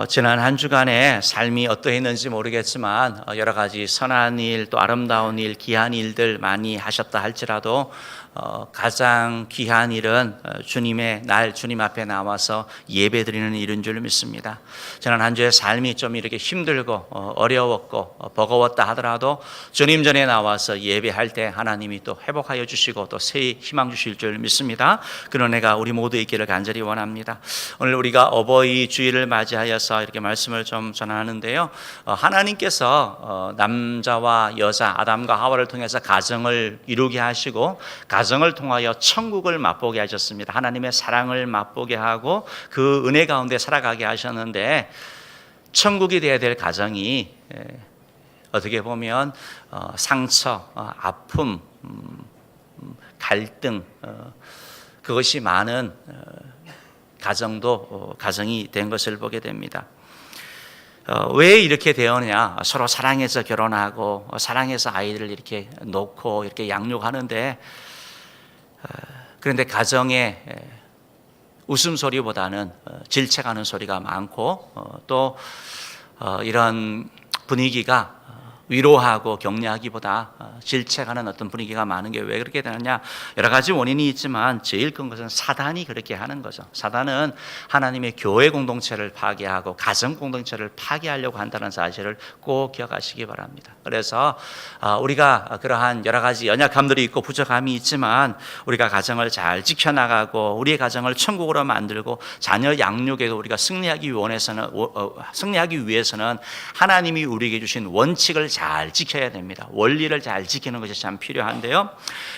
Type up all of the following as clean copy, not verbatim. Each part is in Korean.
지난 한 주간의 삶이 어떠했는지 모르겠지만 여러 가지 선한 일, 또 아름다운 일, 귀한 일들 많이 하셨다 할지라도 가장 귀한 일은 주님의 날 주님 앞에 나와서 예배드리는 일인 줄 믿습니다. 지난 한 주의 삶이 좀 이렇게 힘들고 어려웠고 버거웠다 하더라도 주님 전에 나와서 예배할 때 하나님이 또 회복하여 주시고 또 새 희망 주실 줄 믿습니다. 그런 은혜가 우리 모두 있기를 간절히 원합니다. 오늘 우리가 어버이 주일을 맞이하여서 이렇게 말씀을 좀 전하는데요. 하나님께서 남자와 여자 아담과 하와를 통해서 가정을 이루게 하시고 가정을 통하여 천국을 맛보게 하셨습니다. 하나님의 사랑을 맛보게 하고 그 은혜 가운데 살아가게 하셨는데, 천국이 되어야 될 가정이 어떻게 보면 상처, 아픔, 갈등, 그것이 많은 가정이 된 것을 보게 됩니다. 왜 이렇게 되었냐? 서로 사랑해서 결혼하고 사랑해서 아이들을 이렇게 놓고 이렇게 양육하는데, 그런데 가정에 웃음소리보다는 질책하는 소리가 많고 또 이런 분위기가 위로하고 격려하기보다 질책하는 어떤 분위기가 많은 게 왜 그렇게 되느냐? 여러 가지 원인이 있지만 제일 큰 것은 사단이 그렇게 하는 거죠. 사단은 하나님의 교회 공동체를 파괴하고 가정 공동체를 파괴하려고 한다는 사실을 꼭 기억하시기 바랍니다. 그래서 우리가 그러한 여러 가지 연약함들이 있고 부족함이 있지만 우리가 가정을 잘 지켜나가고 우리의 가정을 천국으로 만들고 자녀 양육에도 우리가 승리하기 위해서는 하나님이 우리에게 주신 원칙을 잘 지켜야 됩니다. 원리를 잘 지키는 것이 참 필요한데요.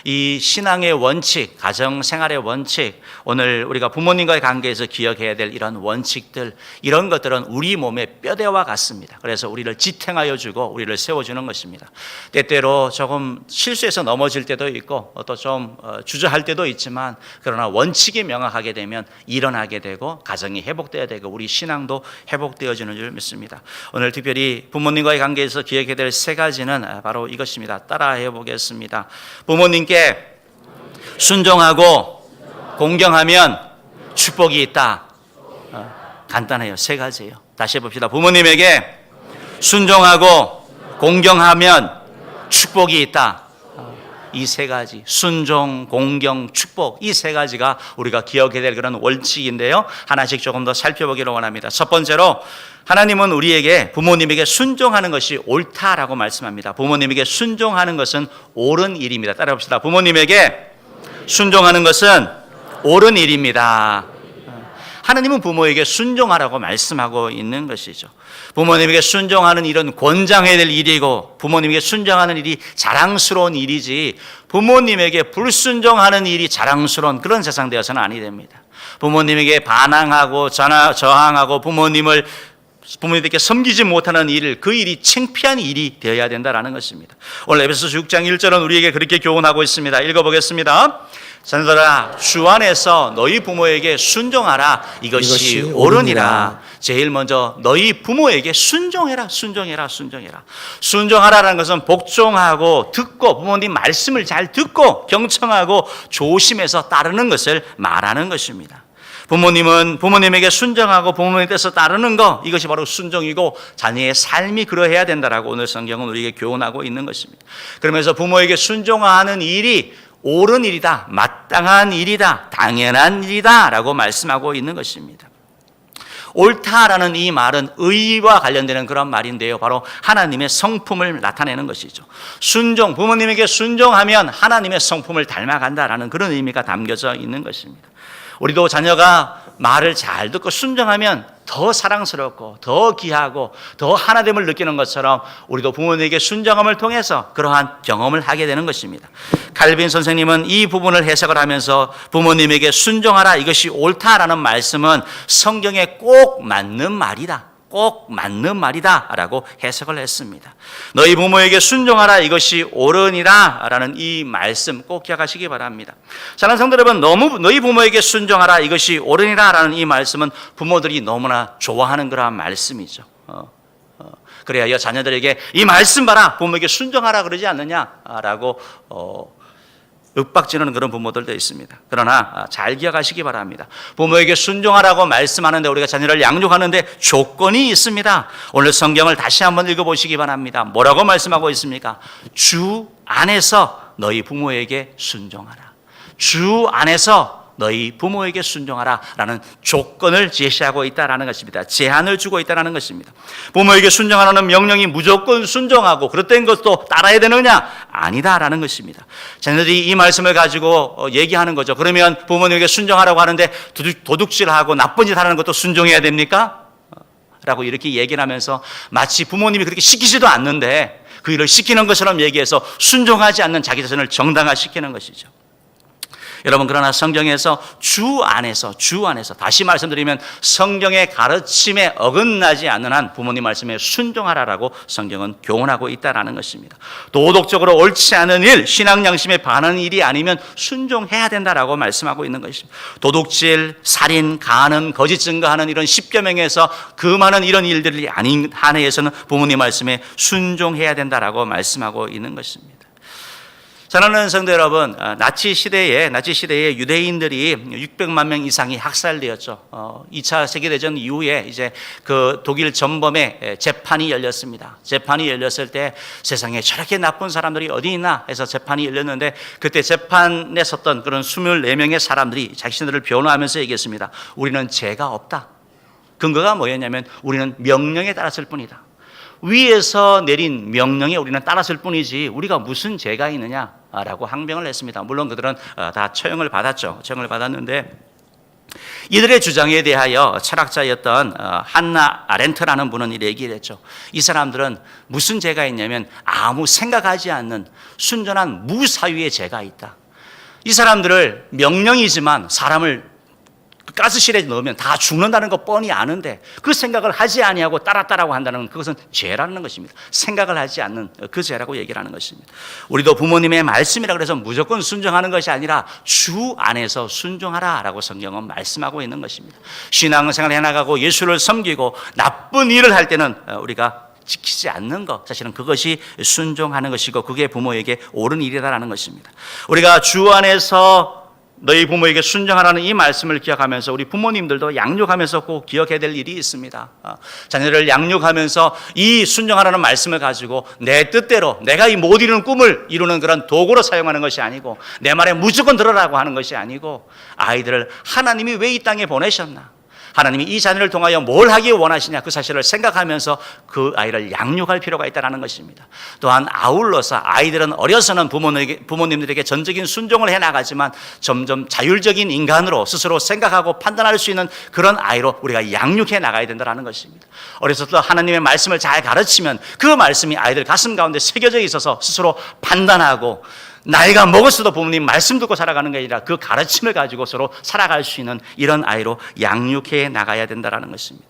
이 신앙의 원칙, 가정 생활의 원칙, 오늘 우리가 부모님과의 관계에서 기억해야 될 이런 원칙들, 이런 것들은 우리 몸의 뼈대와 같습니다. 그래서 우리를 지탱하여 주고 우리를 세워주는 것입니다. 때때로 조금 실수해서 넘어질 때도 있고 또 좀 주저할 때도 있지만, 그러나 원칙이 명확하게 되면 일어나게 되고 가정이 회복되어야 되고 우리 신앙도 회복되어지는 줄 믿습니다. 오늘 특별히 부모님과의 관계에서 기억해야 될 세 가지는 바로 이것입니다. 따라해 보겠습니다. 부모님께 순종하고 공경하면 축복이 있다. 간단해요. 세 가지예요. 다시 해봅시다. 부모님에게 순종하고 공경하면 축복이 있다. 이 세 가지, 순종, 공경, 축복, 이 세 가지가 우리가 기억해야 될 그런 원칙인데요. 하나씩 조금 더 살펴보기를 원합니다. 첫 번째로, 하나님은 우리에게 부모님에게 순종하는 것이 옳다라고 말씀합니다. 부모님에게 순종하는 것은 옳은 일입니다. 따라합시다. 부모님에게 순종하는 것은 옳은 일입니다. 하나님은 부모에게 순종하라고 말씀하고 있는 것이죠. 부모님에게 순종하는 일은 권장해야 될 일이고 부모님에게 순종하는 일이 자랑스러운 일이지, 부모님에게 불순종하는 일이 자랑스러운 그런 세상 되어서는 아니 됩니다. 부모님에게 반항하고 저항하고 부모님들께 섬기지 못하는 일, 그 일이 창피한 일이 되어야 된다는 것입니다. 오늘 에베소서 6장 1절은 우리에게 그렇게 교훈하고 있습니다. 읽어보겠습니다. 자녀들아, 주 안에서 너희 부모에게 순종하라. 이것이 옳으니라. 제일 먼저 너희 부모에게 순종해라. 순종하라는 것은 복종하고 듣고, 부모님 말씀을 잘 듣고 경청하고 조심해서 따르는 것을 말하는 것입니다. 부모님에게 순종하고 부모님의 뜻을 따르는 것, 이것이 바로 순종이고 자녀의 삶이 그러해야 된다라고 오늘 성경은 우리에게 교훈하고 있는 것입니다. 그러면서 부모에게 순종하는 일이 옳은 일이다, 마땅한 일이다, 당연한 일이다 라고 말씀하고 있는 것입니다. 옳다라는 이 말은 의와 관련되는 그런 말인데요, 바로 하나님의 성품을 나타내는 것이죠. 부모님에게 순종하면 하나님의 성품을 닮아간다라는 그런 의미가 담겨져 있는 것입니다. 우리도 자녀가 말을 잘 듣고 순종하면 더 사랑스럽고 더 귀하고 더 하나됨을 느끼는 것처럼 우리도 부모님에게 순종함을 통해서 그러한 경험을 하게 되는 것입니다. 칼빈 선생님은 이 부분을 해석을 하면서 부모님에게 순종하라, 이것이 옳다라는 말씀은 성경에 꼭 맞는 말이다 라고 해석을 했습니다. 너희 부모에게 순종하라, 이것이 옳으니라 라는 이 말씀 꼭 기억하시기 바랍니다. 사랑하는 성도 여러분, 너희 부모에게 순종하라, 이것이 옳으니라 라는 이 말씀은 부모들이 너무나 좋아하는 그러한 말씀이죠. 그래야 자녀들에게 이 말씀 봐라, 부모에게 순종하라 그러지 않느냐라고 윽박지르는 그런 부모들도 있습니다. 그러나 잘 기억하시기 바랍니다. 부모에게 순종하라고 말씀하는데, 우리가 자녀를 양육하는데 조건이 있습니다. 오늘 성경을 다시 한번 읽어보시기 바랍니다. 뭐라고 말씀하고 있습니까? 주 안에서 너희 부모에게 순종하라. 주 안에서 너희 부모에게 순종하라 라는 조건을 제시하고 있다는 것입니다. 제한을 주고 있다는 것입니다. 부모에게 순종하라는 명령이 무조건 순종하고 그렇다는 것도 따라야 되느냐? 아니다라는 것입니다. 자녀들이 이 말씀을 가지고 얘기하는 거죠. 그러면 부모님에게 순종하라고 하는데 도둑질하고 나쁜 짓 하는 것도 순종해야 됩니까? 라고 이렇게 얘기를 하면서 마치 부모님이 그렇게 시키지도 않는데 그 일을 시키는 것처럼 얘기해서 순종하지 않는 자기 자신을 정당화시키는 것이죠. 여러분, 그러나 성경에서 주 안에서 다시 말씀드리면 성경의 가르침에 어긋나지 않는 한 부모님 말씀에 순종하라라고 성경은 교훈하고 있다는 것입니다. 도덕적으로 옳지 않은 일, 신앙 양심에 반하는 일이 아니면 순종해야 된다라고 말씀하고 있는 것입니다. 도둑질, 살인, 간음, 거짓 증거하는 이런 십계명에서 금하는 이런 일들이 아닌 한해에서는 부모님 말씀에 순종해야 된다라고 말씀하고 있는 것입니다. 사랑하는 성도 여러분, 나치 시대에 유대인들이 600만 명 이상이 학살되었죠. 2차 세계대전 이후에 이제 그 독일 전범의 재판이 열렸습니다. 재판이 열렸을 때 세상에 저렇게 나쁜 사람들이 어디 있나 해서 재판이 열렸는데, 그때 재판에 섰던 그런 24명의 사람들이 자신들을 변호하면서 얘기했습니다. 우리는 죄가 없다. 근거가 뭐였냐면 우리는 명령에 따랐을 뿐이다. 위에서 내린 명령에 우리는 따랐을 뿐이지 우리가 무슨 죄가 있느냐라고 항변을 했습니다. 물론 그들은 다 처형을 받았죠. 처형을 받았는데 이들의 주장에 대하여 철학자였던 한나 아렌트라는 분은 이렇게 얘기를 했죠. 이 사람들은 무슨 죄가 있냐면 아무 생각하지 않는 순전한 무사유의 죄가 있다. 이 사람들을 명령이지만 사람을 가스실에 넣으면 다 죽는다는 거 뻔히 아는데 그 생각을 하지 아니하고 따랐다라고 한다는 건 그것은 죄라는 것입니다. 생각을 하지 않는 그 죄라고 얘기를 하는 것입니다. 우리도 부모님의 말씀이라 그래서 무조건 순종하는 것이 아니라 주 안에서 순종하라라고 성경은 말씀하고 있는 것입니다. 신앙생활 해나가고 예수를 섬기고 나쁜 일을 할 때는 우리가 지키지 않는 것, 사실은 그것이 순종하는 것이고 그게 부모에게 옳은 일이다라는 것입니다. 우리가 주 안에서 너희 부모에게 순종하라는 이 말씀을 기억하면서 우리 부모님들도 양육하면서 꼭 기억해야 될 일이 있습니다. 자녀를 양육하면서 이 순종하라는 말씀을 가지고 내 뜻대로 내가 이 못 이루는 꿈을 이루는 그런 도구로 사용하는 것이 아니고 내 말에 무조건 들으라고 하는 것이 아니고 아이들을 하나님이 왜 이 땅에 보내셨나? 하나님이 이 자녀를 통하여 뭘 하기 원하시냐 그 사실을 생각하면서 그 아이를 양육할 필요가 있다는 것입니다. 또한 아울러서 아이들은 어려서는 부모님들에게 전적인 순종을 해나가지만 점점 자율적인 인간으로 스스로 생각하고 판단할 수 있는 그런 아이로 우리가 양육해 나가야 된다는 것입니다. 어려서부터 하나님의 말씀을 잘 가르치면 그 말씀이 아이들 가슴 가운데 새겨져 있어서 스스로 판단하고 나이가 먹었어도 부모님 말씀 듣고 살아가는 게 아니라 그 가르침을 가지고 서로 살아갈 수 있는 이런 아이로 양육해 나가야 된다는 것입니다.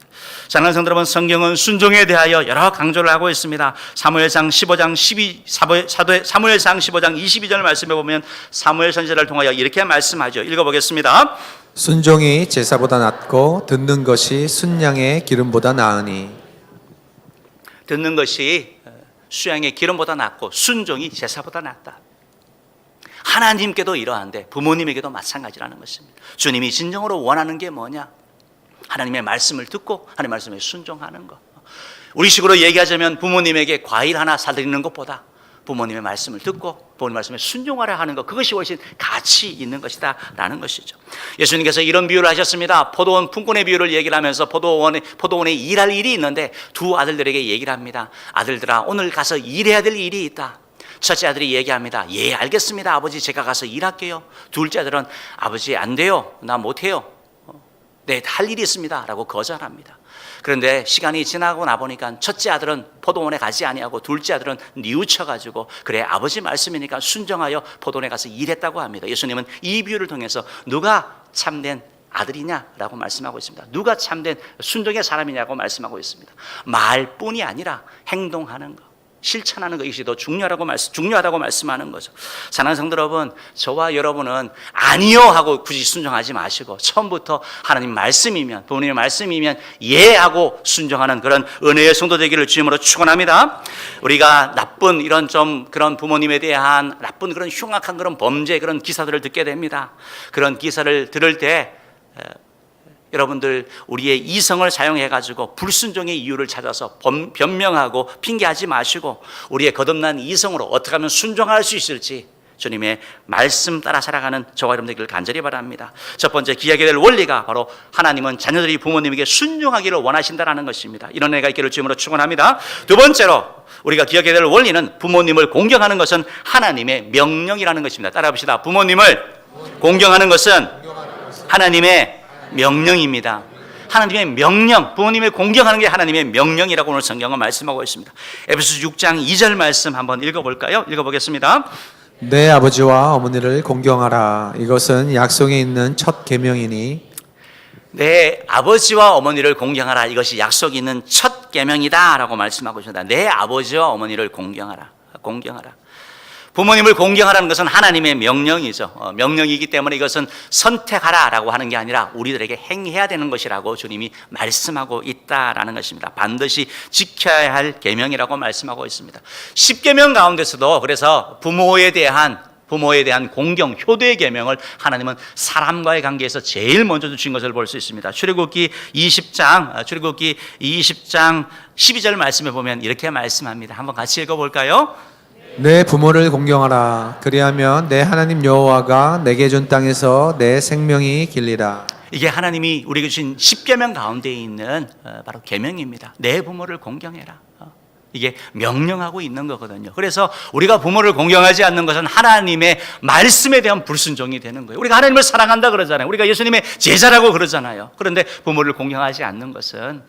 사랑하는 성도 여러분, 성경은 순종에 대하여 여러 강조를 하고 있습니다. 사무엘상 15장 22절 말씀해 보면 사무엘 선지자를 통하여 이렇게 말씀하죠. 읽어보겠습니다. 순종이 제사보다 낫고 듣는 것이 순양의 기름보다 나으니. 듣는 것이 수양의 기름보다 낫고 순종이 제사보다 낫다. 하나님께도 이러한데 부모님에게도 마찬가지라는 것입니다. 주님이 진정으로 원하는 게 뭐냐? 하나님의 말씀을 듣고 하나님의 말씀에 순종하는 것. 우리식으로 얘기하자면 부모님에게 과일 하나 사드리는 것보다 부모님의 말씀을 듣고 부모님 말씀에 순종하라 하는 것, 그것이 훨씬 가치 있는 것이다 라는 것이죠. 예수님께서 이런 비유를 하셨습니다. 포도원 품꾼의 비유를 얘기를 하면서 포도원에 일할 일이 있는데 두 아들들에게 얘기를 합니다. 아들들아, 오늘 가서 일해야 될 일이 있다. 첫째 아들이 얘기합니다. 예, 알겠습니다. 아버지, 제가 가서 일할게요. 둘째 아들은 아버지, 안 돼요. 나 못해요. 네, 할 일이 있습니다 라고 거절합니다. 그런데 시간이 지나고 나보니까 첫째 아들은 포도원에 가지 아니하고 둘째 아들은 뉘우쳐가지고 그래, 아버지 말씀이니까 순종하여 포도원에 가서 일했다고 합니다. 예수님은 이 비유를 통해서 누가 참된 아들이냐라고 말씀하고 있습니다. 누가 참된 순종의 사람이냐고 말씀하고 있습니다. 말뿐이 아니라 행동하는 것. 실천하는 것이 더 중요하다고 말씀하는 거죠. 사랑하는 성도 여러분, 저와 여러분은 아니요 하고 굳이 순종하지 마시고 처음부터 하나님 말씀이면, 부모님의 말씀이면 예 하고 순종하는 그런 은혜의 성도 되기를 주님으로 축원합니다. 우리가 나쁜 그런 부모님에 대한 나쁜 그런 흉악한 그런 범죄 그런 기사들을 듣게 됩니다. 그런 기사를 들을 때 여러분들 우리의 이성을 사용해가지고 불순종의 이유를 찾아서 변명하고 핑계하지 마시고 우리의 거듭난 이성으로 어떻게 하면 순종할 수 있을지 주님의 말씀 따라 살아가는 저와 여러분 되기를 간절히 바랍니다. 첫 번째 기억해야 될 원리가 바로 하나님은 자녀들이 부모님에게 순종하기를 원하신다는 것입니다. 이런 애가 있기를 주님으로 축원합니다. 두 번째로 우리가 기억해야 될 원리는 부모님을 공경하는 것은 하나님의 명령이라는 것입니다. 따라합시다. 부모님을 공경하는 것은 하나님의 명령입니다. 하나님의 명령, 부모님을 공경하는 게 하나님의 명령이라고 오늘 성경은 말씀하고 있습니다. 에베소서 6장 2절 말씀 한번 읽어볼까요? 읽어보겠습니다. 내 아버지와 어머니를 공경하라. 이것은 약속에 있는 첫 계명이니 내 아버지와 어머니를 공경하라. 이것이 약속이 있는 첫 계명이다 라고 말씀하고 있습니다. 내 아버지와 어머니를 공경하라. 부모님을 공경하라는 것은 하나님의 명령이죠. 명령이기 때문에 이것은 선택하라라고 하는 게 아니라 우리들에게 행해야 되는 것이라고 주님이 말씀하고 있다라는 것입니다. 반드시 지켜야 할 계명이라고 말씀하고 있습니다. 10계명 가운데서도 그래서 부모에 대한 공경, 효도의 계명을 하나님은 사람과의 관계에서 제일 먼저 주신 것을 볼 수 있습니다. 출애굽기 20장 12절 말씀에 보면 이렇게 말씀합니다. 한번 같이 읽어볼까요? 내 부모를 공경하라. 그리하면 내 하나님 여호와가 내게 준 땅에서 내 생명이 길리라. 이게 하나님이 우리에게 주신 10계명 가운데 있는 바로 계명입니다. 내 부모를 공경해라. 이게 명령하고 있는 거거든요. 그래서 우리가 부모를 공경하지 않는 것은 하나님의 말씀에 대한 불순종이 되는 거예요. 우리가 하나님을 사랑한다 그러잖아요. 우리가 예수님의 제자라고 그러잖아요. 그런데 부모를 공경하지 않는 것은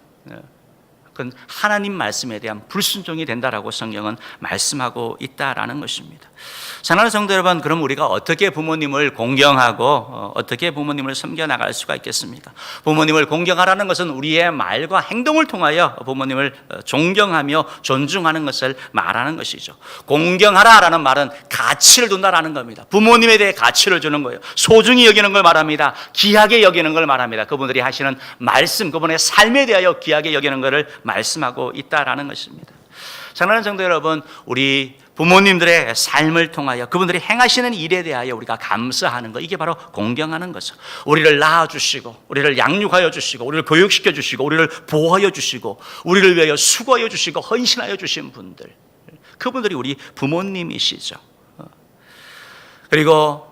그건 하나님 말씀에 대한 불순종이 된다라고 성경은 말씀하고 있다라는 것입니다. 사랑하는 성도 여러분, 그럼 우리가 어떻게 부모님을 공경하고 어떻게 부모님을 섬겨나갈 수가 있겠습니까? 부모님을 공경하라는 것은 우리의 말과 행동을 통하여 부모님을 존경하며 존중하는 것을 말하는 것이죠. 공경하라라는 말은 가치를 둔다라는 겁니다. 부모님에 대해 가치를 주는 거예요. 소중히 여기는 걸 말합니다. 귀하게 여기는 걸 말합니다. 그분들이 하시는 말씀, 그분의 삶에 대하여 귀하게 여기는 것을 말씀하고 있다라는 것입니다. 사랑하는 성도 여러분, 우리 부모님들의 삶을 통하여 그분들이 행하시는 일에 대하여 우리가 감사하는 것, 이게 바로 공경하는 거죠. 우리를 낳아주시고 우리를 양육하여 주시고 우리를 교육시켜 주시고 우리를 보호하여 주시고 우리를 위하여 수고하여 주시고 헌신하여 주신 분들, 그분들이 우리 부모님이시죠. 그리고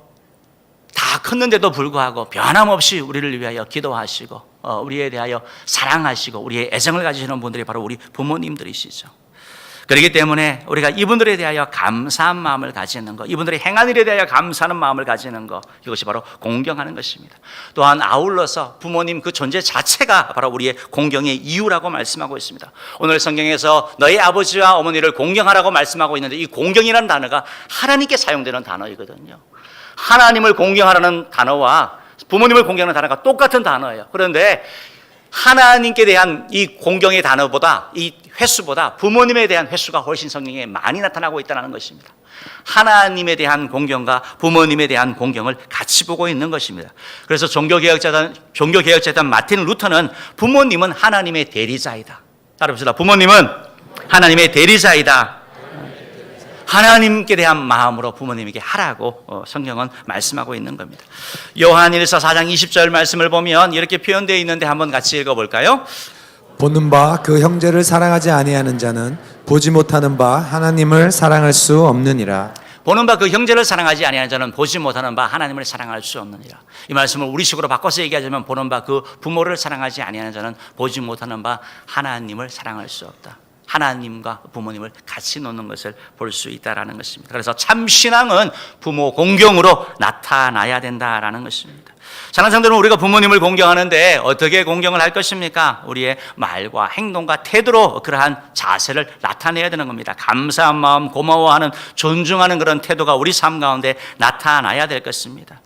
다 컸는데도 불구하고 변함없이 우리를 위하여 기도하시고 우리에 대하여 사랑하시고 우리의 애정을 가지시는 분들이 바로 우리 부모님들이시죠. 그렇기 때문에 우리가 이분들에 대하여 감사한 마음을 가지는 것, 이분들이 행한 일에 대하여 감사하는 마음을 가지는 것, 이것이 바로 공경하는 것입니다. 또한 아울러서 부모님 그 존재 자체가 바로 우리의 공경의 이유라고 말씀하고 있습니다. 오늘 성경에서 너희 아버지와 어머니를 공경하라고 말씀하고 있는데 이 공경이라는 단어가 하나님께 사용되는 단어이거든요. 하나님을 공경하라는 단어와 부모님을 공경하는 단어가 똑같은 단어예요. 그런데 하나님께 대한 이 공경의 단어보다, 이 횟수보다 부모님에 대한 횟수가 훨씬 성경에 많이 나타나고 있다는 것입니다. 하나님에 대한 공경과 부모님에 대한 공경을 같이 보고 있는 것입니다. 그래서 종교개혁자단 마틴 루터는 부모님은 하나님의 대리자이다. 따라합시다. 부모님은 하나님의 대리자이다. 하나님께 대한 마음으로 부모님에게 하라고 성경은 말씀하고 있는 겁니다. 요한일서 4장 20절 말씀을 보면 이렇게 표현되어 있는데 한번 같이 읽어볼까요? 보는 바 그 형제를 사랑하지 아니하는 자는 보지 못하는 바 하나님을 사랑할 수 없느니라. 보는 바 그 형제를 사랑하지 아니하는 자는 보지 못하는 바 하나님을 사랑할 수 없느니라. 이 말씀을 우리식으로 바꿔서 얘기하자면 보는 바 그 부모를 사랑하지 아니하는 자는 보지 못하는 바 하나님을 사랑할 수 없다. 하나님과 부모님을 같이 놓는 것을 볼 수 있다라는 것입니다. 그래서 참 신앙은 부모 공경으로 나타나야 된다라는 것입니다. 사랑하는 성도는 우리가 부모님을 공경하는데 어떻게 공경을 할 것입니까? 우리의 말과 행동과 태도로 그러한 자세를 나타내야 되는 겁니다. 감사한 마음, 고마워하는, 존중하는 그런 태도가 우리 삶 가운데 나타나야 될 것입니다.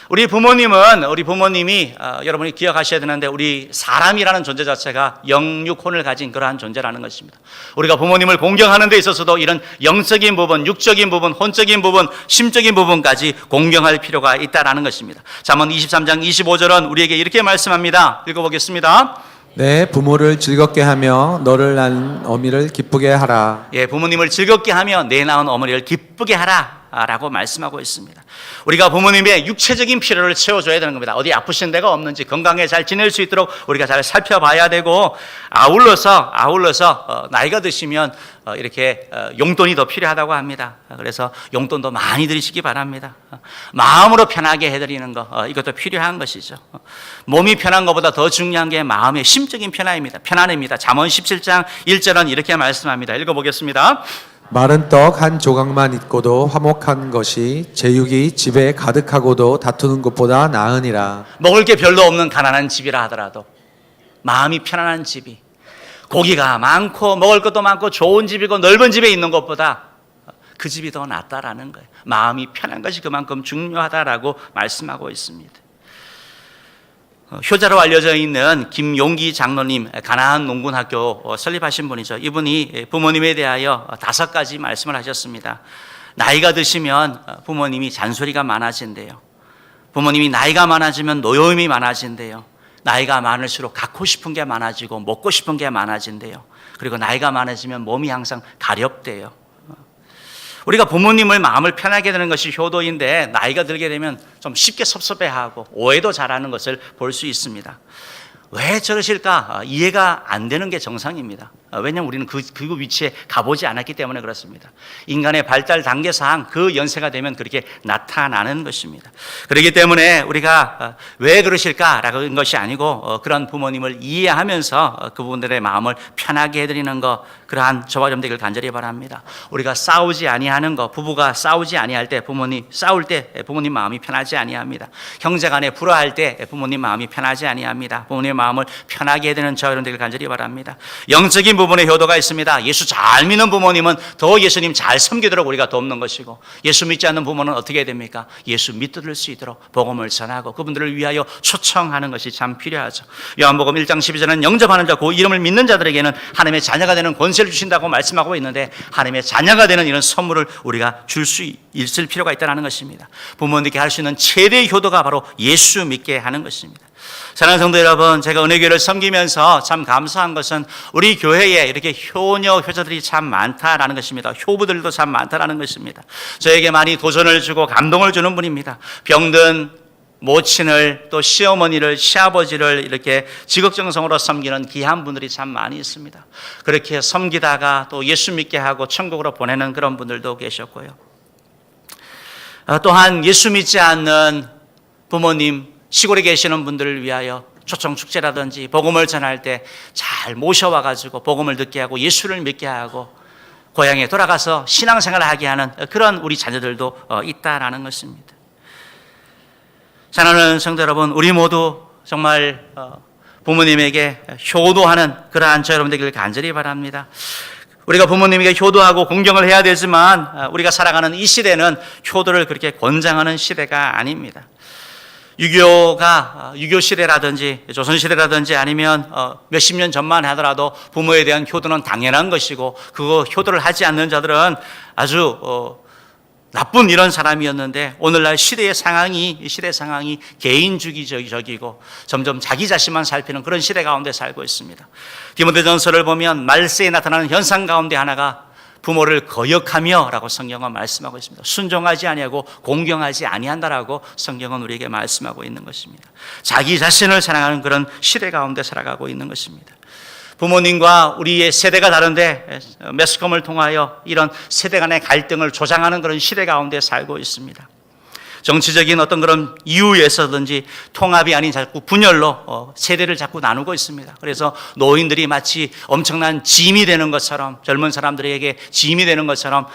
우리 부모님이 여러분이 기억하셔야 되는데 우리 사람이라는 존재 자체가 영육혼을 가진 그러한 존재라는 것입니다. 우리가 부모님을 공경하는 데 있어서도 이런 영적인 부분, 육적인 부분, 혼적인 부분, 심적인 부분까지 공경할 필요가 있다라는 것입니다. 잠언 23장 25절은 우리에게 이렇게 말씀합니다. 읽어보겠습니다. 내 부모를 즐겁게 하며 너를 낳은 어미를 기쁘게 하라. 예, 부모님을 즐겁게 하며 내 낳은 어머니를 기쁘게 하라 라고 말씀하고 있습니다. 우리가 부모님의 육체적인 필요를 채워줘야 되는 겁니다. 어디 아프신 데가 없는지 건강하게 잘 지낼 수 있도록 우리가 잘 살펴봐야 되고, 아울러서 나이가 드시면 이렇게 용돈이 더 필요하다고 합니다. 그래서 용돈도 많이 드리시기 바랍니다. 마음으로 편하게 해드리는 거, 이것도 필요한 것이죠. 몸이 편한 것보다 더 중요한 게 마음의 심적인 편안입니다. 잠언 17장 1절은 이렇게 말씀합니다. 읽어보겠습니다. 마른 떡 한 조각만 있고도 화목한 것이 제육이 집에 가득하고도 다투는 것보다 나으니라. 먹을 게 별로 없는 가난한 집이라 하더라도 마음이 편안한 집이, 고기가 많고 먹을 것도 많고 좋은 집이고 넓은 집에 있는 것보다 그 집이 더 낫다라는 거예요. 마음이 편한 것이 그만큼 중요하다라고 말씀하고 있습니다. 효자로 알려져 있는 김용기 장로님, 가나안 농군학교 설립하신 분이죠. 이분이 부모님에 대하여 5가지 말씀을 하셨습니다. 나이가 드시면 부모님이 잔소리가 많아진대요. 부모님이 나이가 많아지면 노여움이 많아진대요. 나이가 많을수록 갖고 싶은 게 많아지고 먹고 싶은 게 많아진대요. 그리고 나이가 많아지면 몸이 항상 가렵대요. 우리가 부모님을 마음을 편하게 되는 것이 효도인데, 나이가 들게 되면 좀 쉽게 섭섭해하고 오해도 잘하는 것을 볼 수 있습니다. 왜 저러실까? 이해가 안 되는 게 정상입니다. 왜냐하면 우리는 그 위치에 가보지 않았기 때문에 그렇습니다. 인간의 발달 단계상 그 연세가 되면 그렇게 나타나는 것입니다. 그렇기 때문에 우리가 왜 그러실까라는 것이 아니고, 그런 부모님을 이해하면서 그분들의 마음을 편하게 해드리는 것, 그러한 저와 여러분들 간절히 바랍니다. 우리가 싸우지 아니하는 것, 부부가 싸우지 아니할 때, 싸울 때 부모님 마음이 편하지 아니합니다. 형제간에 불화할 때 부모님 마음이 편하지 아니합니다. 부모님의 마음을 편하게 해드리는 저와 여러분들 간절히 바랍니다. 영적인 부분의 효도가 있습니다. 예수 잘 믿는 부모님은 더 예수님 잘 섬기도록 우리가 돕는 것이고, 예수 믿지 않는 부모는 어떻게 해야 됩니까? 예수 믿을 수 있도록 복음을 전하고 그분들을 위하여 초청하는 것이 참 필요하죠. 요한복음 1장 12절은 영접하는 자, 그 이름을 믿는 자들에게는 하나님의 자녀가 되는 권세를 주신다고 말씀하고 있는데, 하나님의 자녀가 되는 이런 선물을 우리가 줄 수 있을 필요가 있다는 것입니다. 부모님께 할 수 있는 최대의 효도가 바로 예수 믿게 하는 것입니다. 사랑하는 성도 여러분, 제가 은혜교회를 섬기면서 참 감사한 것은 우리 교회에 이렇게 효녀, 효자들이 참 많다라는 것입니다. 효부들도 참 많다라는 것입니다. 저에게 많이 도전을 주고 감동을 주는 분입니다. 병든 모친을, 또 시어머니를, 시아버지를 이렇게 지극정성으로 섬기는 귀한 분들이 참 많이 있습니다. 그렇게 섬기다가 또 예수 믿게 하고 천국으로 보내는 그런 분들도 계셨고요. 또한 예수 믿지 않는 부모님, 시골에 계시는 분들을 위하여 초청 축제라든지 복음을 전할 때 잘 모셔와 가지고 복음을 듣게 하고 예수를 믿게 하고 고향에 돌아가서 신앙생활을 하게 하는 그런 우리 자녀들도 있다라는 것입니다. 사랑하는 성도 여러분, 우리 모두 정말 부모님에게 효도하는 그러한 저 여러분들 간절히 바랍니다. 우리가 부모님에게 효도하고 공경을 해야 되지만, 우리가 살아가는 이 시대는 효도를 그렇게 권장하는 시대가 아닙니다. 유교 시대라든지 조선 시대라든지 아니면 몇십 년 전만 하더라도 부모에 대한 효도는 당연한 것이고, 그거 효도를 하지 않는 자들은 아주 나쁜 이런 사람이었는데, 오늘날 시대 상황이 개인주의적이고 점점 자기 자신만 살피는 그런 시대 가운데 살고 있습니다. 디모데전서를 보면 말세에 나타나는 현상 가운데 하나가 부모를 거역하며 라고 성경은 말씀하고 있습니다. 순종하지 아니하고 공경하지 아니한다라고 성경은 우리에게 말씀하고 있는 것입니다. 자기 자신을 사랑하는 그런 시대 가운데 살아가고 있는 것입니다. 부모님과 우리의 세대가 다른데 매스컴을 통하여 이런 세대 간의 갈등을 조장하는 그런 시대 가운데 살고 있습니다. 정치적인 어떤 그런 이유에서든지 통합이 아닌 자꾸 분열로 세대를 자꾸 나누고 있습니다. 그래서 노인들이 마치 엄청난 짐이 되는 것처럼, 젊은 사람들에게 짐이 되는 것처럼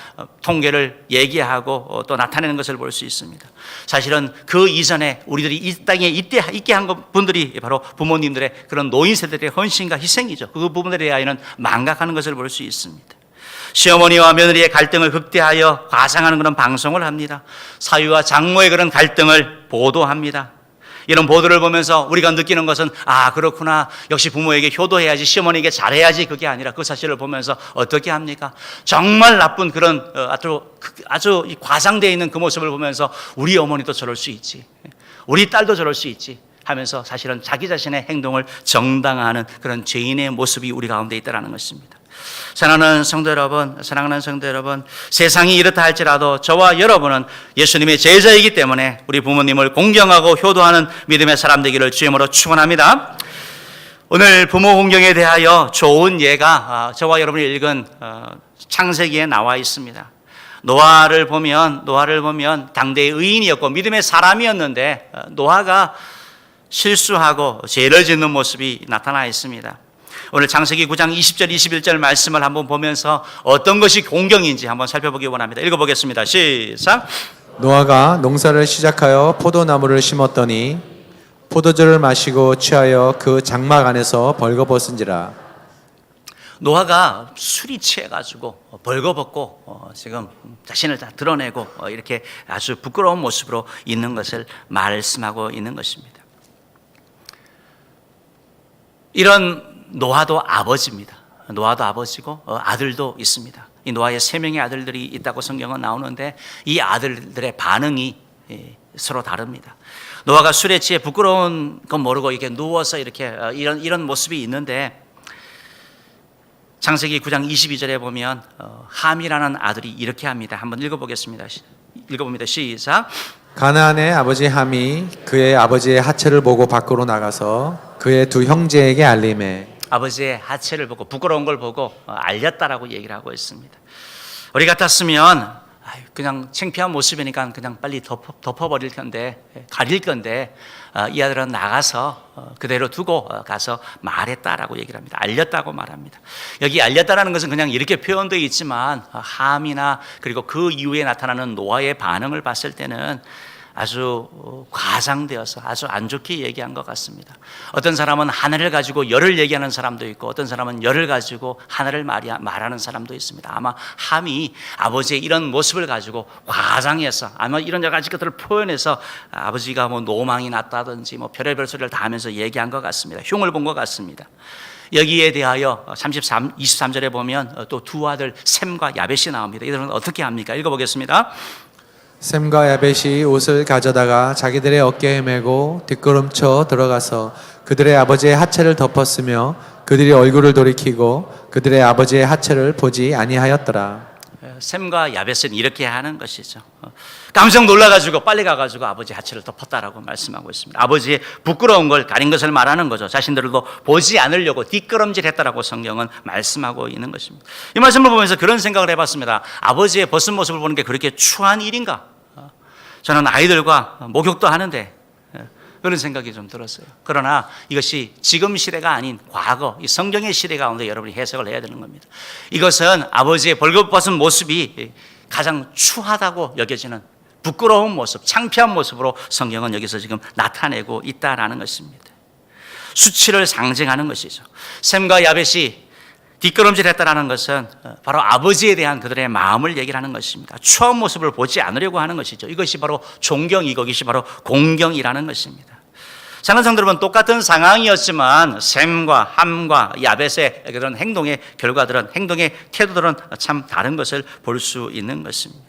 통계를 얘기하고 또 나타내는 것을 볼 수 있습니다. 사실은 그 이전에 우리들이 이 땅에 있게 한 분들이 바로 부모님들의 그런 노인 세대들의 헌신과 희생이죠. 그 부분에 대하여는 망각하는 것을 볼 수 있습니다. 시어머니와 며느리의 갈등을 극대하여 과장하는 그런 방송을 합니다. 사위와 장모의 그런 갈등을 보도합니다. 이런 보도를 보면서 우리가 느끼는 것은 그렇구나, 역시 부모에게 효도해야지, 시어머니에게 잘해야지, 그게 아니라 그 사실을 보면서 어떻게 합니까? 정말 나쁜 그런 아주 과장되어 있는 그 모습을 보면서 우리 어머니도 저럴 수 있지, 우리 딸도 저럴 수 있지 하면서 사실은 자기 자신의 행동을 정당화하는 그런 죄인의 모습이 우리 가운데 있다는 것입니다. 사랑하는 성도 여러분, 세상이 이렇다 할지라도 저와 여러분은 예수님의 제자이기 때문에 우리 부모님을 공경하고 효도하는 믿음의 사람 되기를 주님으로 축원합니다. 오늘 부모 공경에 대하여 좋은 예가 저와 여러분이 읽은 창세기에 나와 있습니다. 노아를 보면 당대의 의인이었고 믿음의 사람이었는데 노아가 실수하고 죄를 짓는 모습이 나타나 있습니다. 오늘 창세기 9장 20절 21절 말씀을 한번 보면서 어떤 것이 공경인지 한번 살펴보기 원합니다. 읽어보겠습니다. 시작. 노아가 농사를 시작하여 포도나무를 심었더니 포도주를 마시고 취하여 그 장막 안에서 벌거벗은지라. 노아가 술이 취해가지고 벌거벗고 지금 자신을 다 드러내고 이렇게 아주 부끄러운 모습으로 있는 것을 말씀하고 있는 것입니다. 이런 노아도 아버지입니다. 노아도 아버지고 아들도 있습니다. 이 노아의 3명의 아들들이 있다고 성경은 나오는데 이 아들들의 반응이 서로 다릅니다. 노아가 술에 취해 부끄러운 건 모르고 이렇게 누워서 이렇게 이런 모습이 있는데 창세기 9장 22절에 보면 함이라는 아들이 이렇게 합니다. 한번 읽어보겠습니다. 시작. 가나안의 아버지 함이 그의 아버지의 하체를 보고 밖으로 나가서 그의 두 형제에게 알림해. 아버지의 하체를 보고 부끄러운 걸 보고 알렸다라고 얘기를 하고 있습니다. 우리 같았으면 그냥 창피한 모습이니까 그냥 빨리 덮어버릴 건데, 가릴 건데 이 아들은 나가서 그대로 두고 가서 말했다라고 얘기를 합니다. 알렸다고 말합니다. 여기 알렸다라는 것은 그냥 이렇게 표현되어 있지만 함이나 그리고 그 이후에 나타나는 노아의 반응을 봤을 때는 아주 과장되어서 아주 안 좋게 얘기한 것 같습니다. 어떤 사람은 하늘을 가지고 열을 얘기하는 사람도 있고 어떤 사람은 열을 가지고 하늘을 말하는 사람도 있습니다. 아마 함이 아버지의 이런 모습을 가지고 과장해서 아마 이런 여러 가지 것들을 표현해서 아버지가 뭐 노망이 났다든지 뭐 별의별 소리를 다 하면서 얘기한 것 같습니다. 흉을 본 것 같습니다. 여기에 대하여 23절에 보면 또 두 아들 셈과 야벳이 나옵니다. 이들은 어떻게 합니까? 읽어보겠습니다. 셈과 야벳이 옷을 가져다가 자기들의 어깨에 메고 뒷걸음쳐 들어가서 그들의 아버지의 하체를 덮었으며 그들이 얼굴을 돌이키고 그들의 아버지의 하체를 보지 아니하였더라. 셈과 야벳은 이렇게 하는 것이죠. 깜짝 놀라가지고 빨리 가가지고 아버지 하체를 덮었다라고 말씀하고 있습니다. 아버지의 부끄러운 걸 가린 것을 말하는 거죠. 자신들도 보지 않으려고 뒷걸음질했다라고 성경은 말씀하고 있는 것입니다. 이 말씀을 보면서 그런 생각을 해봤습니다. 아버지의 벗은 모습을 보는 게 그렇게 추한 일인가? 저는 아이들과 목욕도 하는데 그런 생각이 좀 들었어요. 그러나 이것이 지금 시대가 아닌 과거, 이 성경의 시대 가운데 여러분이 해석을 해야 되는 겁니다. 이것은 아버지의 벌거벗은 모습이 가장 추하다고 여겨지는 부끄러운 모습, 창피한 모습으로 성경은 여기서 지금 나타내고 있다라는 것입니다. 수치를 상징하는 것이죠. 셈과 야벳이 뒷걸음질했다라는 것은 바로 아버지에 대한 그들의 마음을 얘기를 하는 것입니다. 추한 모습을 보지 않으려고 하는 것이죠. 이것이 바로 존경이고 이것이 바로 공경이라는 것입니다. 사랑하는 성도 여러분, 똑같은 상황이었지만 셈과 함과 야벳의 그런 행동의 결과들은, 행동의 태도들은 참 다른 것을 볼 수 있는 것입니다.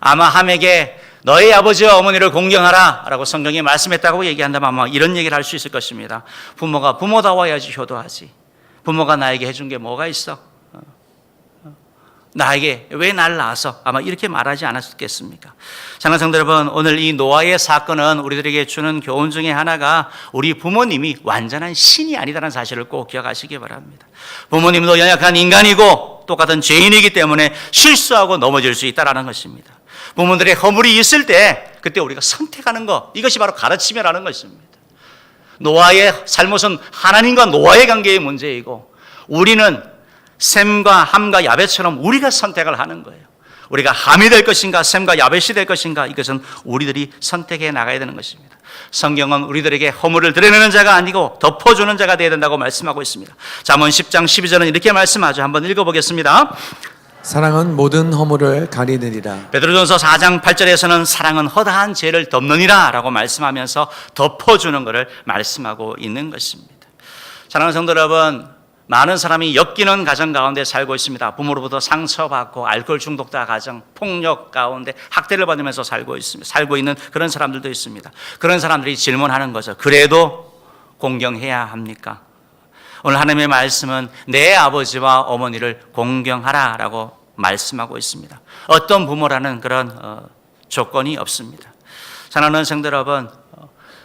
아마 함에게 너의 아버지와 어머니를 공경하라 라고 성경이 말씀했다고 얘기한다면 아마 이런 얘기를 할 수 있을 것입니다. 부모가 부모다워야지 효도하지. 부모가 나에게 해준 게 뭐가 있어? 나에게 왜 날 낳아서? 아마 이렇게 말하지 않았겠습니까? 사랑하는 성도 여러분, 오늘 이 노아의 사건은 우리들에게 주는 교훈 중에 하나가 우리 부모님이 완전한 신이 아니다라는 사실을 꼭 기억하시기 바랍니다. 부모님도 연약한 인간이고 똑같은 죄인이기 때문에 실수하고 넘어질 수 있다는 것입니다. 부모들의 허물이 있을 때 그때 우리가 선택하는 것, 이것이 바로 가르침이라는 것입니다. 노아의 잘못은 하나님과 노아의 관계의 문제이고 우리는 셈과 함과 야벳처럼 우리가 선택을 하는 거예요. 우리가 함이 될 것인가 셈과 야벳이 될 것인가, 이것은 우리들이 선택해 나가야 되는 것입니다. 성경은 우리들에게 허물을 드러내는 자가 아니고 덮어주는 자가 되어야 된다고 말씀하고 있습니다. 잠언 10장 12절은 이렇게 말씀하죠. 한번 읽어보겠습니다. 사랑은 모든 허물을 가리느니라. 베드로전서 4장 8절에서는 사랑은 허다한 죄를 덮느니라 라고 말씀하면서 덮어주는 것을 말씀하고 있는 것입니다. 사랑하는 성도 여러분, 많은 사람이 엮이는 가정 가운데 살고 있습니다. 부모로부터 상처받고 알코올 중독자 가정, 폭력 가운데 학대를 받으면서 살고 있는 그런 사람들도 있습니다. 그런 사람들이 질문하는 거죠. 그래도 공경해야 합니까? 오늘 하나님의 말씀은 내 아버지와 어머니를 공경하라라고 말씀하고 있습니다. 어떤 부모라는 그런 조건이 없습니다. 사랑하는 성도 여러분,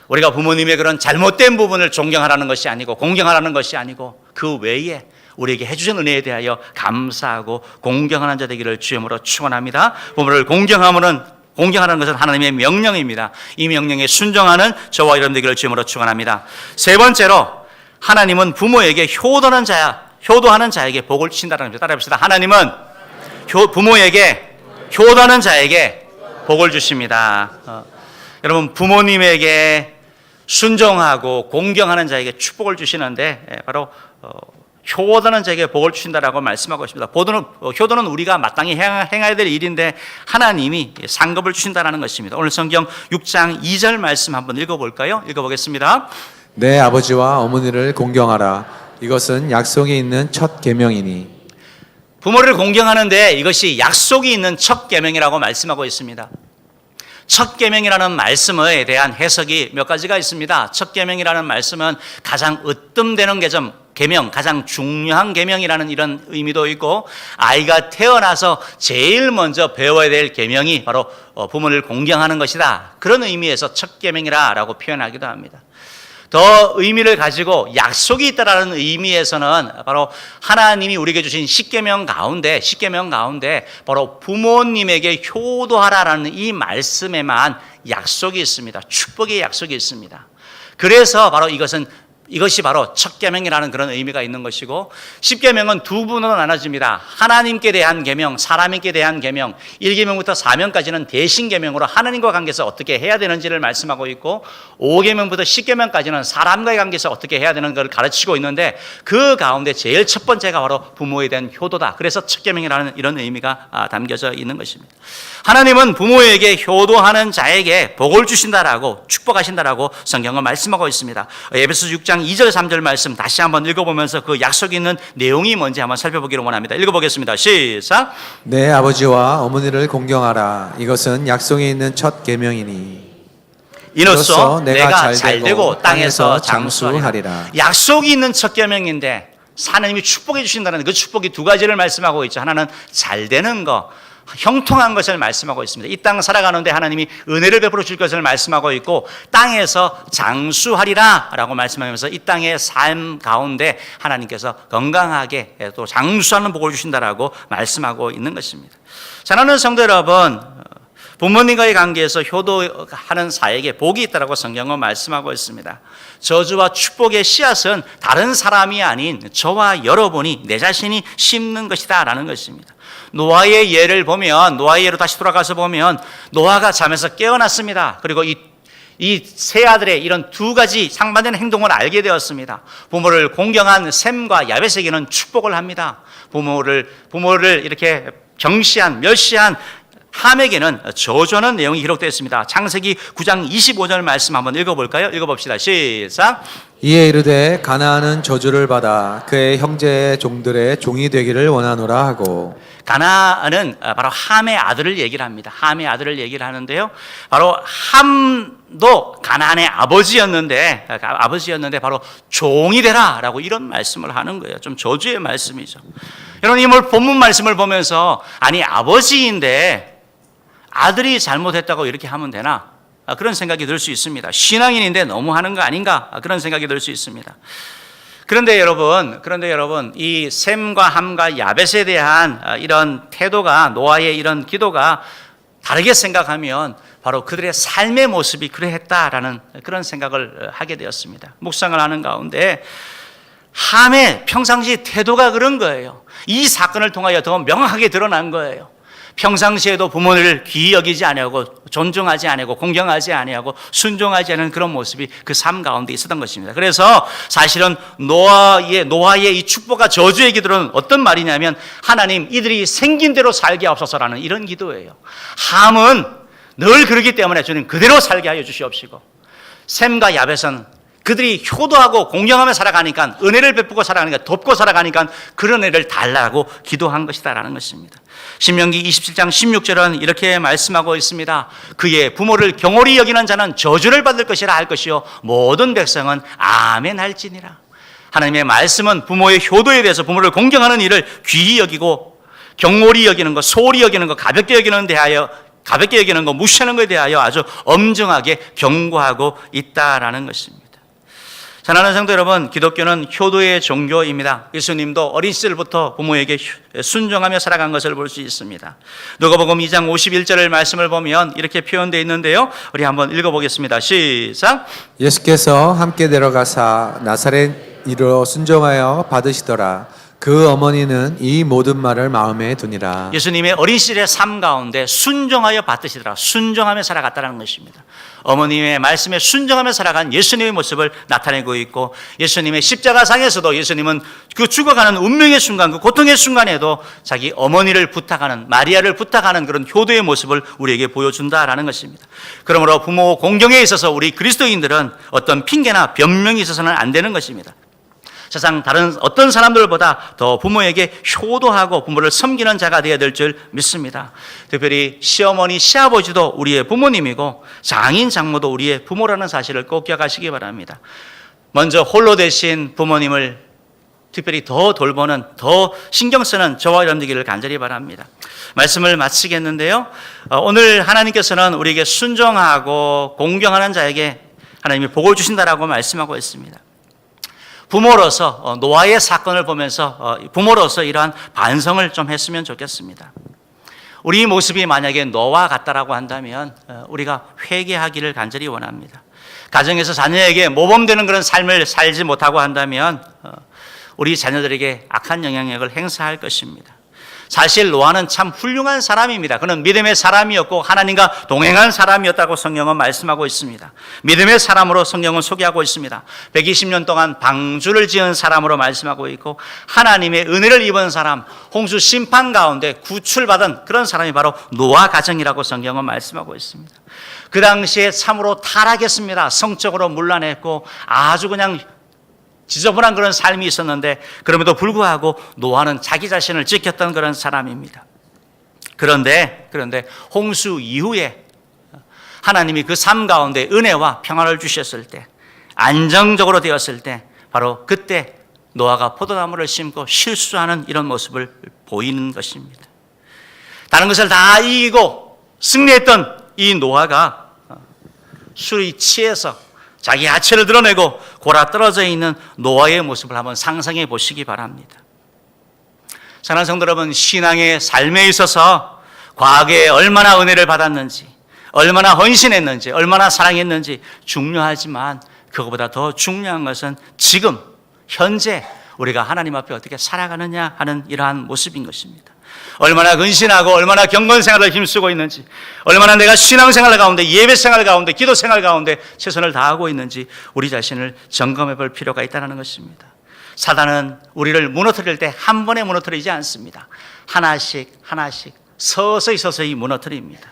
우리가 부모님의 그런 잘못된 부분을 존경하라는 것이 아니고 공경하라는 것이 아니고 그 외에 우리에게 해주신 은혜에 대하여 감사하고 공경하는 자 되기를 주님으로 축원합니다. 부모를 공경하는 것은 하나님의 명령입니다. 이 명령에 순종하는 저와 여러분 되기를 주님으로 축원합니다. 세 번째로, 하나님은 부모에게 효도하는 자에게 복을 주신다는 겁니다. 따라해봅시다. 하나님은 부모에게 효도하는 자에게 복을 주십니다. 여러분, 부모님에게 순종하고 공경하는 자에게 축복을 주시는데 바로 효도하는 자에게 복을 주신다라고 말씀하고 있습니다. 효도는 우리가 마땅히 행해야 될 일인데 하나님이 상급을 주신다는 것입니다. 오늘 성경 6장 2절 말씀 한번 읽어볼까요? 읽어보겠습니다. 내 아버지와 어머니를 공경하라. 이것은 약속이 있는 첫 계명이니. 부모를 공경하는데 이것이 약속이 있는 첫 계명이라고 말씀하고 있습니다. 첫 계명이라는 말씀에 대한 해석이 몇 가지가 있습니다. 첫 계명이라는 말씀은 가장 으뜸되는 계명, 가장 중요한 계명이라는 이런 의미도 있고, 아이가 태어나서 제일 먼저 배워야 될 계명이 바로 부모를 공경하는 것이다, 그런 의미에서 첫 계명이라고 표현하기도 합니다. 더 의미를 가지고 약속이 있다라는 의미에서는 바로 하나님이 우리에게 주신 십계명 가운데 바로 부모님에게 효도하라라는 이 말씀에만 약속이 있습니다. 축복의 약속이 있습니다. 그래서 바로 이것이 바로 첫 계명이라는 그런 의미가 있는 것이고, 십계명은 두 부분으로 나눠집니다. 하나님께 대한 계명, 사람에게 대한 계명. 1계명부터 4명까지는 대신 계명으로 하나님과 관계에서 어떻게 해야 되는지를 말씀하고 있고, 5계명부터 10계명까지는 사람과의 관계에서 어떻게 해야 되는 것을 가르치고 있는데, 그 가운데 제일 첫 번째가 바로 부모에 대한 효도다. 그래서 첫 계명이라는 이런 의미가 담겨져 있는 것입니다. 하나님은 부모에게 효도하는 자에게 복을 주신다라고, 축복하신다라고 성경은 말씀하고 있습니다. 에베소 6장 2절 3절 말씀 다시 한번 읽어보면서 그 약속이 있는 내용이 뭔지 한번 살펴보기를 원합니다. 읽어보겠습니다. 시작. 내 아버지와 어머니를 공경하라. 이것은 약속이 있는 첫 계명이니. 이로써 내가 잘되고 땅에서 장수하리라. 약속이 있는 첫 계명인데 하나님이 축복해 주신다는 그 축복이 두 가지를 말씀하고 있죠. 하나는 잘되는 것, 형통한 것을 말씀하고 있습니다. 이 땅 살아가는데 하나님이 은혜를 베풀어 줄 것을 말씀하고 있고, 땅에서 장수하리라 라고 말씀하면서 이 땅의 삶 가운데 하나님께서 건강하게 또 장수하는 복을 주신다라고 말씀하고 있는 것입니다. 사랑하는 성도 여러분, 부모님과의 관계에서 효도하는 사에게 복이 있다라고 성경은 말씀하고 있습니다. 저주와 축복의 씨앗은 다른 사람이 아닌 저와 여러분이, 내 자신이 심는 것이다 라는 것입니다. 노아의 예로 다시 돌아가서 보면, 노아가 잠에서 깨어났습니다. 그리고 이 세 아들의 이런 두 가지 상반되는 행동을 알게 되었습니다. 부모를 공경한 셈과 야벳에게는 축복을 합니다. 부모를 이렇게 멸시한 함에게는 저주하는 내용이 기록되어 있습니다. 창세기 9장 25절 말씀 한번 읽어볼까요? 읽어봅시다. 시작. 이에 이르되 가나안은 저주를 받아 그의 형제의 종들의 종이 되기를 원하노라 하고. 가나안은 바로 함의 아들을 얘기를 합니다. 함의 아들을 얘기를 하는데요, 바로 함도 가나안의 아버지였는데 바로 종이 되라라고 이런 말씀을 하는 거예요. 좀 저주의 말씀이죠. 여러분, 이 본문 말씀을 보면서 아니 아버지인데 아들이 잘못했다고 이렇게 하면 되나? 그런 생각이 들 수 있습니다. 신앙인인데 너무 하는 거 아닌가? 그런 생각이 들 수 있습니다. 그런데 여러분, 이 셈과 함과 야벳에 대한 이런 태도가, 노아의 이런 기도가 다르게 생각하면 바로 그들의 삶의 모습이 그러했다라는 그런 생각을 하게 되었습니다. 묵상을 하는 가운데 함의 평상시 태도가 그런 거예요. 이 사건을 통하여 더 명확하게 드러난 거예요. 평상시에도 부모를 귀히 여기지 아니하고 존중하지 아니하고 공경하지 아니하고 순종하지 않은 그런 모습이 그 삶 가운데 있었던 것입니다. 그래서 사실은 노아의 이 축복과 저주의 기도는 어떤 말이냐면 하나님 이들이 생긴 대로 살게 하옵소서라는 이런 기도예요. 함은 늘 그러기 때문에 주님 그대로 살게 하여 주시옵시고, 셈과 야벳은 그들이 효도하고 공경하며 살아가니까, 은혜를 베푸고 살아가니까, 돕고 살아가니까 그런 은혜를 달라고 기도한 것이다라는 것입니다. 신명기 27장 16절은 이렇게 말씀하고 있습니다. 그의 부모를 경홀히 여기는 자는 저주를 받을 것이라 할 것이요 모든 백성은 아멘 할지니라. 하나님의 말씀은 부모의 효도에 대해서 부모를 공경하는 일을 귀히 여기고 경홀히 여기는 것, 소홀히 여기는 것, 가볍게 여기는 것, 무시하는 것에 대하여 아주 엄정하게 경고하고 있다라는 것입니다. 사랑하는 성도 여러분, 기독교는 효도의 종교입니다. 예수님도 어린 시절부터 부모에게 순종하며 살아간 것을 볼 수 있습니다. 누가복음 2장 51절의 말씀을 보면 이렇게 표현되어 있는데요, 우리 한번 읽어보겠습니다. 시작. 예수께서 함께 내려가사 나사렛이로 순종하여 받으시더라. 그 어머니는 이 모든 말을 마음에 두니라. 예수님의 어린 시절의 삶 가운데 순종하여 받으시더라. 순종하며 살아갔다는 것입니다. 어머님의 말씀에 순종하며 살아간 예수님의 모습을 나타내고 있고, 예수님의 십자가상에서도 예수님은 그 죽어가는 운명의 순간, 그 고통의 순간에도 자기 어머니를 부탁하는, 마리아를 부탁하는 그런 효도의 모습을 우리에게 보여준다라는 것입니다. 그러므로 부모 공경에 있어서 우리 그리스도인들은 어떤 핑계나 변명이 있어서는 안 되는 것입니다. 세상 다른 어떤 사람들보다 더 부모에게 효도하고 부모를 섬기는 자가 되어야 될 줄 믿습니다. 특별히 시어머니, 시아버지도 우리의 부모님이고 장인, 장모도 우리의 부모라는 사실을 꼭 기억하시기 바랍니다. 먼저 홀로 되신 부모님을 특별히 더 돌보는, 더 신경 쓰는 저와 여러분 되기를 간절히 바랍니다. 말씀을 마치겠는데요, 오늘 하나님께서는 우리에게 순종하고 공경하는 자에게 하나님이 복을 주신다라고 말씀하고 있습니다. 부모로서 노아의 사건을 보면서 부모로서 이러한 반성을 좀 했으면 좋겠습니다. 우리 모습이 만약에 노아와 같다라고 한다면 우리가 회개하기를 간절히 원합니다. 가정에서 자녀에게 모범되는 그런 삶을 살지 못하고 한다면 우리 자녀들에게 악한 영향력을 행사할 것입니다. 사실 노아는 참 훌륭한 사람입니다. 그는 믿음의 사람이었고 하나님과 동행한 사람이었다고 성경은 말씀하고 있습니다. 믿음의 사람으로 성경은 소개하고 있습니다. 120년 동안 방주를 지은 사람으로 말씀하고 있고, 하나님의 은혜를 입은 사람, 홍수 심판 가운데 구출받은 그런 사람이 바로 노아 가정이라고 성경은 말씀하고 있습니다. 그 당시에 참으로 타락했습니다. 성적으로 문란했고 아주 그냥 지저분한 그런 삶이 있었는데, 그럼에도 불구하고 노아는 자기 자신을 지켰던 그런 사람입니다. 그런데 홍수 이후에 하나님이 그 삶 가운데 은혜와 평안을 주셨을 때, 안정적으로 되었을 때, 바로 그때 노아가 포도나무를 심고 실수하는 이런 모습을 보이는 것입니다. 다른 것을 다 이기고 승리했던 이 노아가 술이 취해서 자기 하체를 드러내고 골아 떨어져 있는 노아의 모습을 한번 상상해 보시기 바랍니다. 사랑하는 성도 여러분, 신앙의 삶에 있어서 과거에 얼마나 은혜를 받았는지, 얼마나 헌신했는지, 얼마나 사랑했는지 중요하지만 그것보다 더 중요한 것은 지금 현재 우리가 하나님 앞에 어떻게 살아가느냐 하는 이러한 모습인 것입니다. 얼마나 근신하고 얼마나 경건생활을 힘쓰고 있는지, 얼마나 내가 신앙생활 가운데, 예배생활 가운데, 기도생활 가운데 최선을 다하고 있는지 우리 자신을 점검해 볼 필요가 있다는 것입니다. 사단은 우리를 무너뜨릴 때 한 번에 무너뜨리지 않습니다. 하나씩 서서히 무너뜨립니다.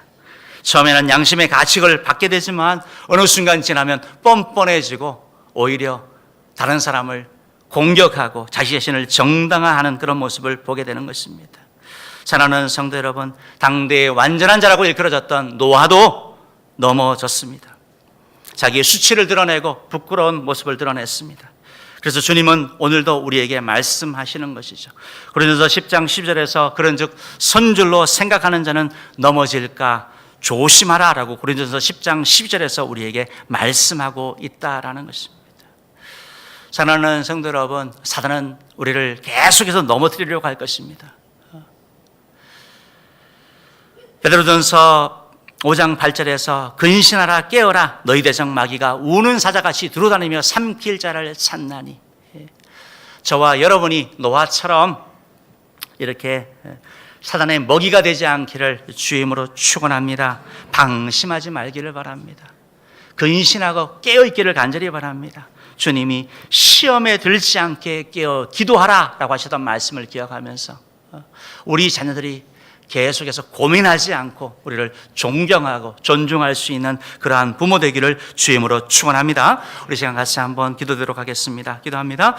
처음에는 양심의 가책을 받게 되지만 어느 순간 지나면 뻔뻔해지고 오히려 다른 사람을 공격하고 자기 자신을 정당화하는 그런 모습을 보게 되는 것입니다. 사랑하는 성도 여러분, 당대의 완전한 자라고 일컬어졌던 노아도 넘어졌습니다. 자기의 수치를 드러내고 부끄러운 모습을 드러냈습니다. 그래서 주님은 오늘도 우리에게 말씀하시는 것이죠. 고린도서 10장 10절에서 그런즉 선줄로 생각하는 자는 넘어질까 조심하라 라고 고린도서 10장 12절에서 우리에게 말씀하고 있다라는 것입니다. 사랑하는 성도 여러분, 사단은 우리를 계속해서 넘어뜨리려고 할 것입니다. 베드로전서 5장 8절에서 근신하라 깨어라 너희 대적 마귀가 우는 사자같이 두루다니며 삼킬 자를 찾나니. 저와 여러분이 노아처럼 이렇게 사단의 먹이가 되지 않기를 주의 이름으로 축원합니다. 방심하지 말기를 바랍니다. 근신하고 깨어있기를 간절히 바랍니다. 주님이 시험에 들지 않게 깨어 기도하라라고 하셨던 말씀을 기억하면서 우리 자녀들이 계속해서 고민하지 않고 우리를 존경하고 존중할 수 있는 그러한 부모 되기를 주의 이름으로 축원합니다. 우리 시간 같이 한번 기도드리도록 하겠습니다. 기도합니다.